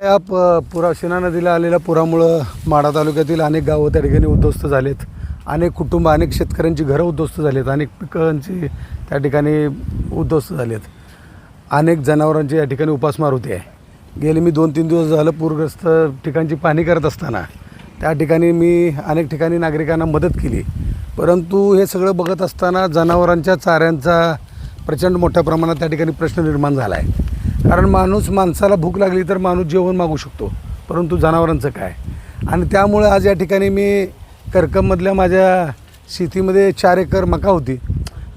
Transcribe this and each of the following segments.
या शिना नदीला आलेल्या पुरामुळं माढा तालुक्यातील अनेक गावं त्या ठिकाणी उद्ध्वस्त झालेत. अनेक कुटुंब, अनेक शेतकऱ्यांची घरं उद्ध्वस्त झालीत. अनेक पिकांची त्या ठिकाणी उद्ध्वस्त झालेत. अनेक जनावरांची या ठिकाणी उपासमार होते आहे. गेले मी 2-3 दिवस झालं पूरग्रस्त ठिकाणची पाहणी करत असताना त्या ठिकाणी मी अनेक ठिकाणी नागरिकांना मदत केली. परंतु हे सगळं बघत असताना जनावरांच्या चाऱ्यांचा प्रचंड मोठ्या प्रमाणात त्या ठिकाणी प्रश्न निर्माण झाला आहे. कारण माणसाला भूक लागली तर माणूस जेवण मागू शकतो, परंतु जनावरांचं काय. आणि त्यामुळे आज या ठिकाणी मी करकममधल्या माझ्या शेतीमध्ये 4 एकर मका होती.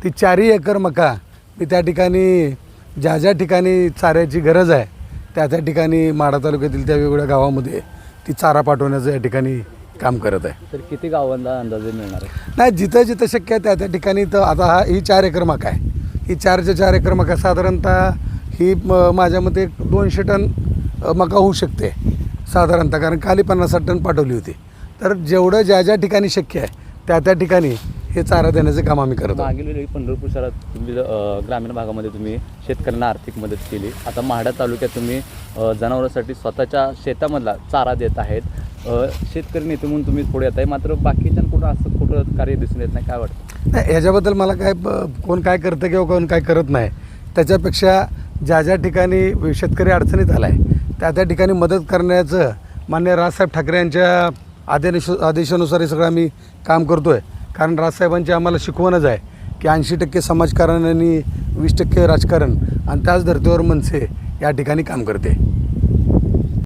ती 4ही एकर मका मी त्या ठिकाणी ज्या ठिकाणी चाऱ्याची गरज आहे त्या ठिकाणी माढा तालुक्यातील त्या वेगवेगळ्या गावामध्ये ती चारा पाठवण्याचं या ठिकाणी काम करत आहे. तर किती गावांना अंदाजे मिळणार आहे? नाही, जिथं शक्य आहे त्या ठिकाणी. तर आता ही 4 एकर मका आहे. ही 4 एकर मका साधारणतः ही माझ्या मते 200 टन मका होऊ शकते साधारणतः, कारण खाली 50-60 टन पाठवली होती. तर जेवढं ज्या ठिकाणी शक्य आहे त्या ठिकाणी हे चारा देण्याचं काम आम्ही करतो. मागील वेळी पंढरपूर शहरात तुम्ही ग्रामीण भागामध्ये तुम्ही शेतकऱ्यांना आर्थिक मदत केली. आता माढा तालुक्यात तुम्ही जनावरांसाठी स्वतःच्या शेतामधला चारा देत आहेत. शेतकरी नेते म्हणून तुम्ही पुढे येत आहे, मात्र बाकीच्यांकडून असं कुठं कार्य दिसून येत नाही. काय वाटतं? नाही, ह्याच्याबद्दल मला काय कोण काय करतं किंवा कोण काय करत नाही, त्याच्यापेक्षा ज्या ठिकाणी शेतकरी अडचणीत आला आहे त्या ठिकाणी मदत करण्याचं माननीय राजसाहेब ठाकरे यांच्या आदेशानुसार हे सगळं आम्ही काम करतो आहे. कारण राजसाहेबांची आम्हाला शिकवणच आहे की 80% समाजकारण आणि 20% राजकारण, आणि त्याच धर्तीवर मनसे या ठिकाणी काम करते.